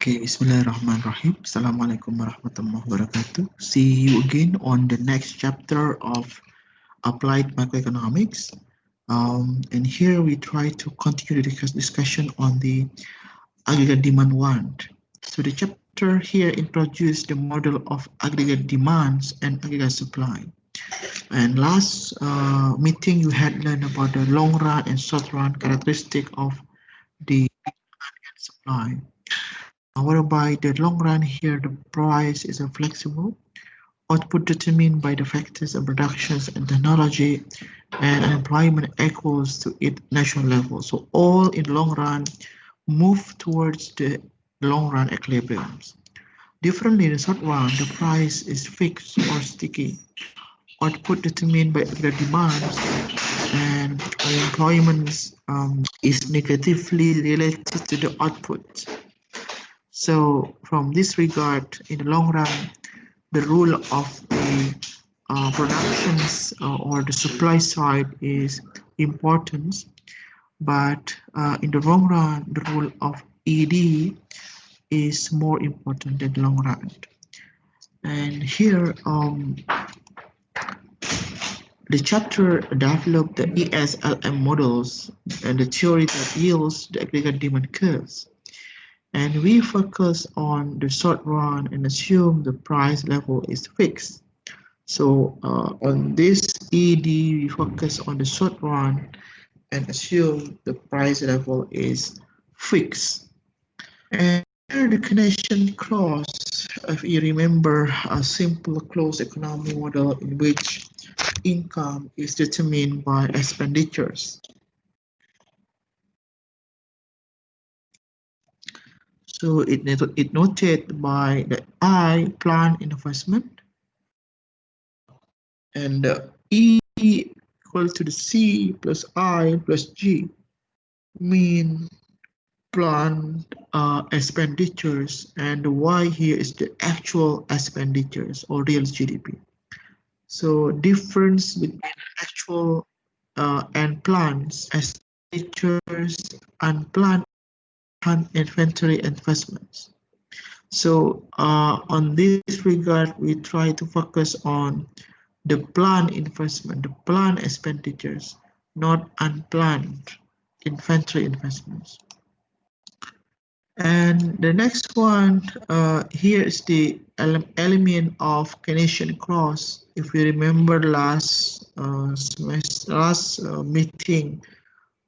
Okay, Bismillahirrahmanirrahim. Assalamualaikum warahmatullahi wabarakatuh. See you again on the next chapter of Applied Macroeconomics. And here we try to continue the discussion on the aggregate demand one. So the chapter here introduced the model of aggregate demands and aggregate supply. And last meeting you had learned about the long run and short run characteristic of the supply. Whereby the long run here, the price is a flexible output determined by the factors of productions and technology, and employment equals to its national level. So all in the long run move towards the long run equilibriums. Differently, in the short run, the price is fixed or sticky. Output determined by the demands, and employment is negatively related to the output. So from this regard, in the long run, the role of the productions or the supply side is important, but in the long run, the role of ED is more important than the long run. And here, the chapter developed the ESLM models and the theory that yields the aggregate demand curves. And we focus on the short run and assume the price level is fixed. So on this ED, we focus on the short run and assume the price level is fixed. And here the connection clause, if you remember, a simple closed economy model in which income is determined by expenditures. So it noted by the I plan investment and E equal to the C plus I plus G mean planned expenditures, and the Y here is the actual expenditures or real GDP. So difference between actual and planned expenditures and planned inventory investments. So on this regard, we try to focus on the planned investment, the planned expenditures, not unplanned inventory investments. And the next one, here is the element of connection clause. If we remember last meeting,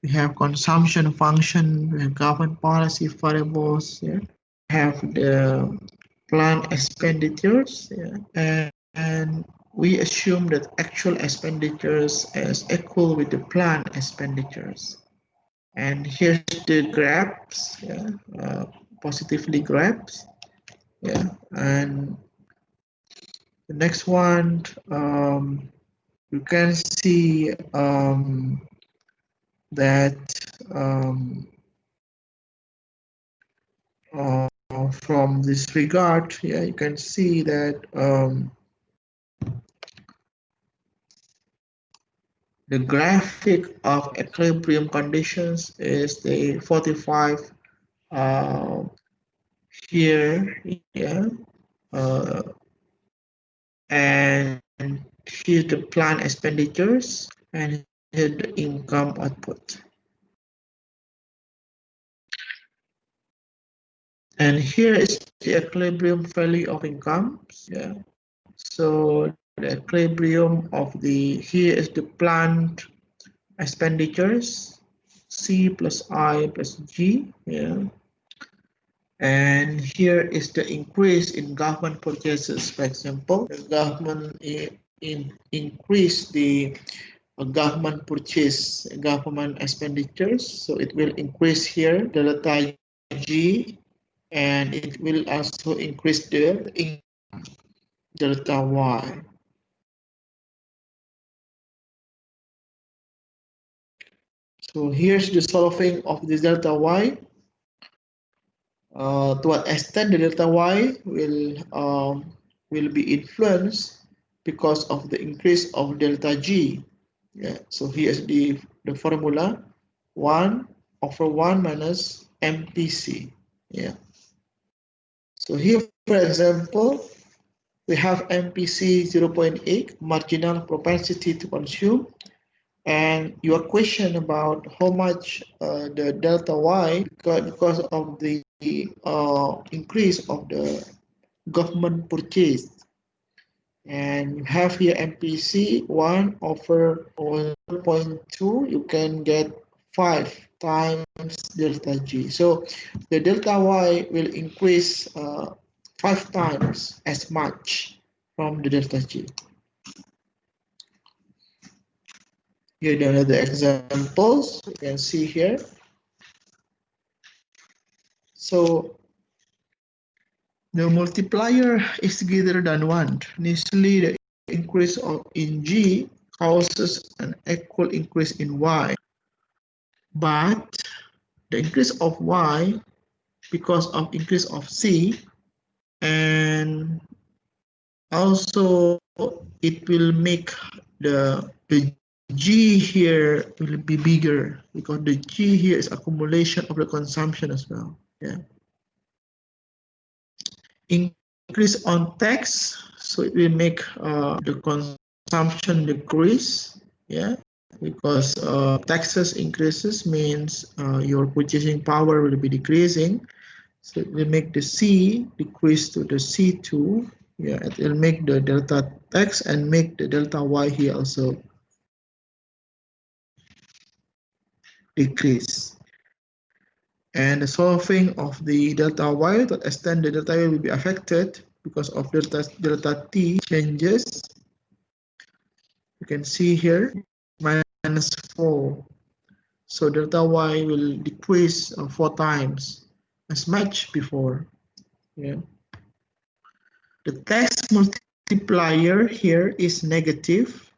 we have consumption function, we have government policy variables, yeah. Have the planned expenditures, yeah. And we assume that actual expenditures is equal with the planned expenditures. And here's the graphs, yeah, positively graphs, yeah. And the next one, you can see that from this regard, yeah, you can see that the graphic of equilibrium conditions is the 45 here, yeah, and here's the planned expenditures, and here's the income output. And here is the equilibrium value of incomes, yeah. So the equilibrium of here is the planned expenditures, C plus I plus G, yeah. And here is the increase in government purchases. For example, the government increase the government purchase, government expenditures, so it will increase here delta G, and it will also increase the income delta Y. So here's the solving of this delta Y. To what extent the delta Y will be influenced because of the increase of delta G. Yeah. So here's the formula: 1/1 minus MTC. Yeah. So here, for example, we have MPC 0.8, marginal propensity to consume, and your question about how much the delta Y because of the increase of the government purchase. And you have here MPC 1 over 0.2, you can get 5 times delta G. So the delta Y will increase 5 times as much from the delta G. Here are another examples you can see here. So the multiplier is greater than 1. Initially, the increase in G causes an equal increase in Y. But the increase of Y because of increase of C, and also it will make the G here will be bigger because the G here is accumulation of the consumption as well. Yeah. Increase on tax, so it will make the consumption decrease. Yeah, because taxes increases means your purchasing power will be decreasing. So it will make the C decrease to the C2. Yeah, it will make the delta X and make the delta Y here also decrease. And the solving of the delta Y to extend the delta Y will be affected because of delta T changes. You can see here minus 4. So delta Y will decrease 4 times as much before. Yeah. The tax multiplier here is negative.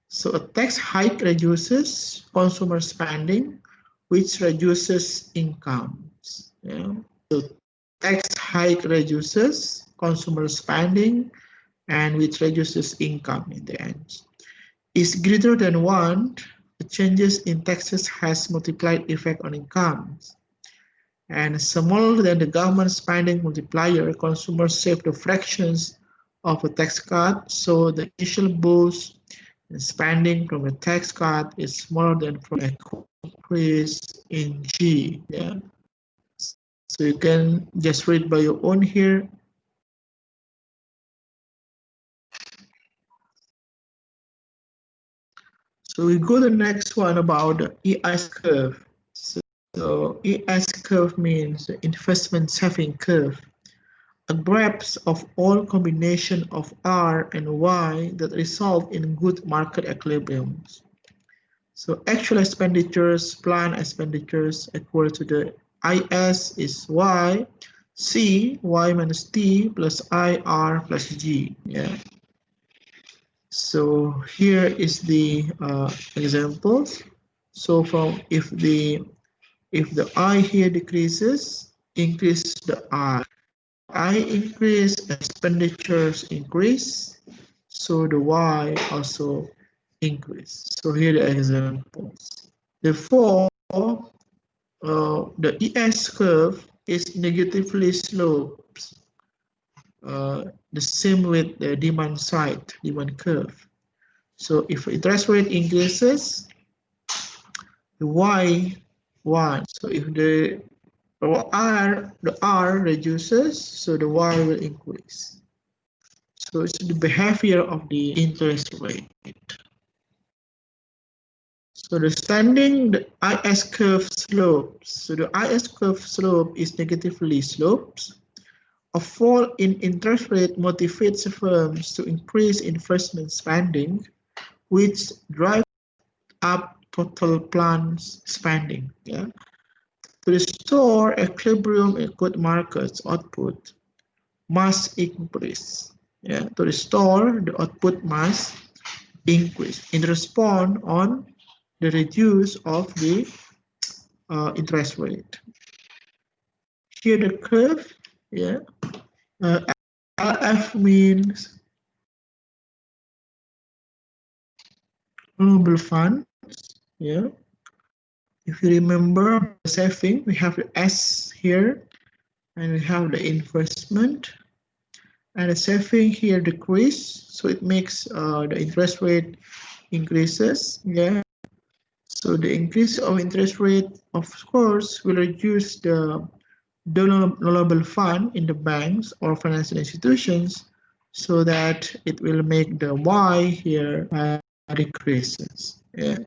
So a tax hike reduces consumer spending, which reduces incomes. Yeah. So tax hike reduces consumer spending, and which reduces income in the end. Is greater than 1, the changes in taxes has multiplied effect on incomes. And smaller than the government spending multiplier, consumers save the fractions of a tax cut, so the initial boost in spending from a tax cut is smaller than from a increase in G. Yeah. So you can just read by your own here. So we go to the next one about the EIS curve. So EIS curve means investment saving curve, a graph of all combination of R and Y that result in good market equilibriums. So actual expenditures, planned expenditures equal to the IS is Y, C, Y minus T plus IR plus G. Yeah. So here is the examples. So from if the I here decreases, increase the I increase, expenditures increase, so the Y also increase. So here are the examples. Therefore, the ES curve is negatively sloped. The same with the demand side, demand curve. So if interest rate increases, the Y1. So if the R reduces, so the Y will increase. So it's the behavior of the interest rate. So the IS curve slopes. So the IS curve slope is negatively sloped. A fall in interest rate motivates firms to increase investment spending, which drives up total planned spending. Yeah. To restore equilibrium in good markets, output must increase. Yeah. To restore the output must increase in response on the reduce of the interest rate. Here the curve, yeah. LF means renewable funds. Yeah. If you remember saving, we have the S here, and we have the investment, and the saving here decrease, so it makes the interest rate increases. Yeah, so the increase of interest rate, of course, will reduce the allowable fund in the banks or financial institutions, so that it will make the Y here decreases. Yeah.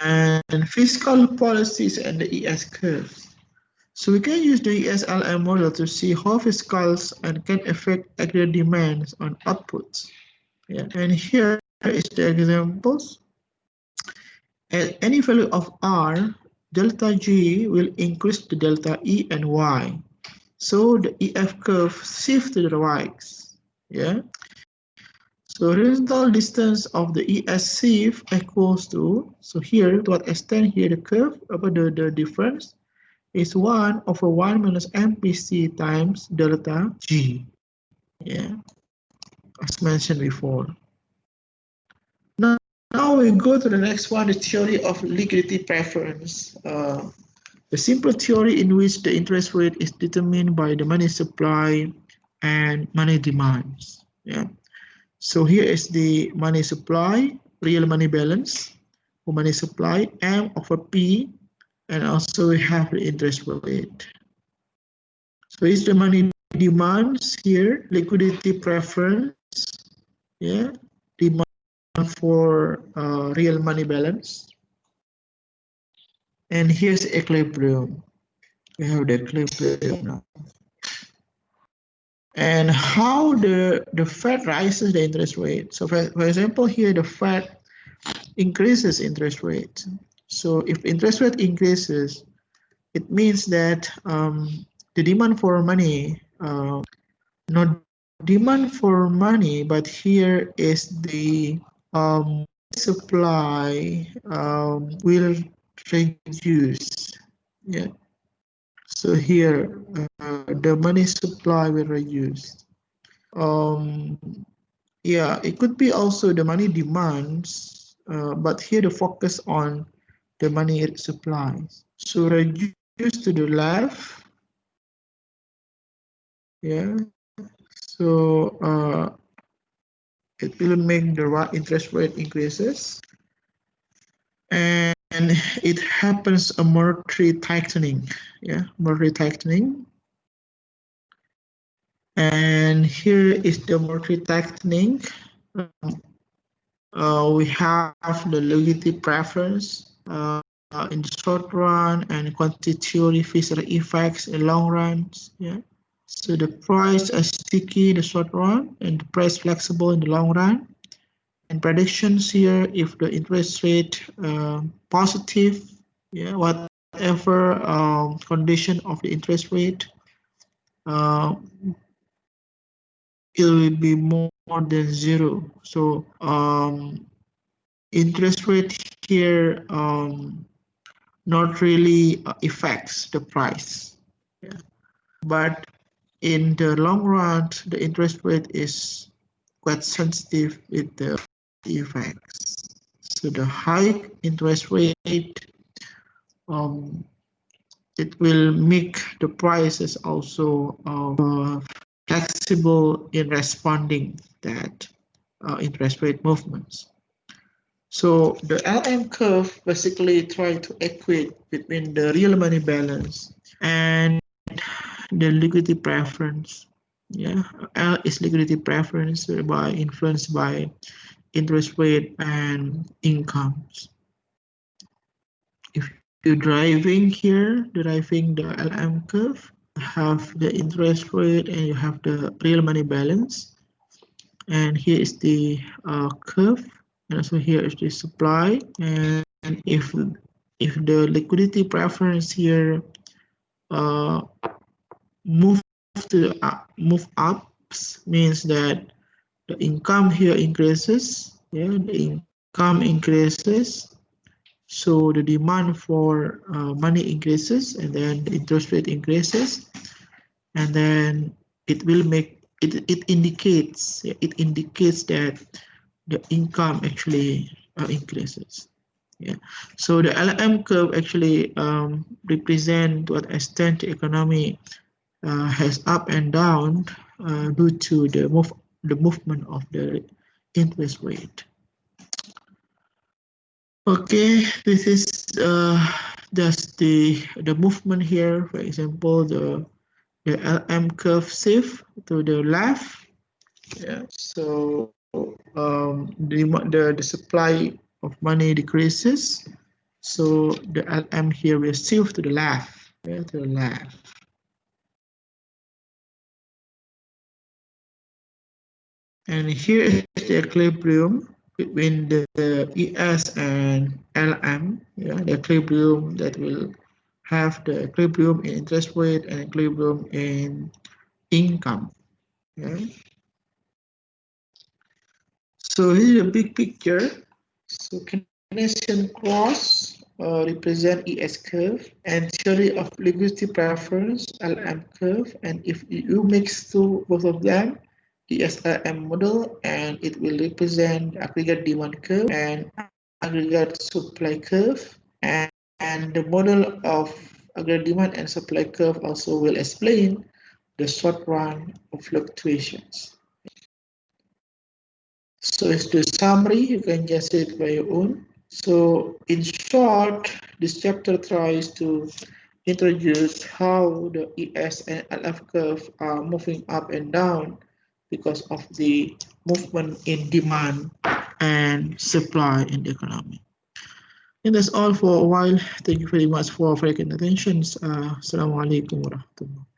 And fiscal policies and the ES curves. So we can use the ESLM model to see how fiscals and can affect aggregate demands on outputs. Yeah. And here is the examples. At any value of R, delta G will increase the delta E and Y. So the EF curve shifts to the right. Yeah. So horizontal distance of the ES shift equals to, so here to what extent here the curve about the difference is 1 over 1 minus MPC times delta G. Yeah, as mentioned before. Now we go to the next one, the theory of liquidity preference. The simple theory in which the interest rate is determined by the money supply and money demands. Yeah. So here is the money supply, real money balance for money supply, M over P, and also we have the interest rate. So is the money demands here, liquidity preference, yeah, demand for real money balance. And here's equilibrium. We have the equilibrium now. And how the Fed rises the interest rate. So for example, here the Fed increases interest rate. So if interest rate increases, it means that the demand for money, not demand for money, but here is the supply will reduce. Yeah. So here the money supply will reduce. Yeah, it could be also the money demands, but here the focus on the money supplies. So reduce to the left. Yeah. So it will make the interest rate increases, and it happens a monetary tightening. Yeah, monetary tightening. And here is the monetary tightening. We have the liquidity preference in the short run and quantity theory Fisher effects in long runs. Yeah. So the price is sticky in the short run and the price flexible in the long run. And predictions here, if the interest rate positive, yeah, whatever condition of the interest rate, it will be more than zero. So interest rate here not really affects the price. Yeah. But in the long run, the interest rate is quite sensitive with the effects. So the high interest rate, it will make the prices also flexible in responding that interest rate movements. So the LM curve basically try to equate between the real money balance and the liquidity preference. Yeah, L is liquidity preference by influenced by interest rate and incomes. If you're driving here, deriving the LM curve, you have the interest rate and you have the real money balance. And here is the curve, and also here is the supply. And if the liquidity preference here move up means that the income here increases. Yeah, the income increases, so the demand for money increases, and then the interest rate increases, and then it will make it indicates that the income actually increases. Yeah. So the LM curve actually represent to what extent the economy has up and down due to the movement of the interest rate. Okay, this is just the movement here. For example, the LM curve shift to the left. Yeah. So the supply of money decreases. So the LM here will shift to the left. Yeah, to the left. And here is the equilibrium between the ES and LM. Yeah, the equilibrium that will have the equilibrium in interest rate and equilibrium in income. Yeah. So here's a big picture. So Keynesian cross represent ES curve and theory of liquidity preference LM curve. And if you mix both of them, ESLM model, and it will represent aggregate demand curve and aggregate supply curve. And the model of aggregate demand and supply curve also will explain the short run of fluctuations. So it's the summary, you can just say it by your own. So in short, this chapter tries to introduce how the ES and LF curve are moving up and down because of the movement in demand and supply in the economy. And that's all for a while. Thank you very much for your attention. Assalamualaikum warahmatullahi wabarakatuh.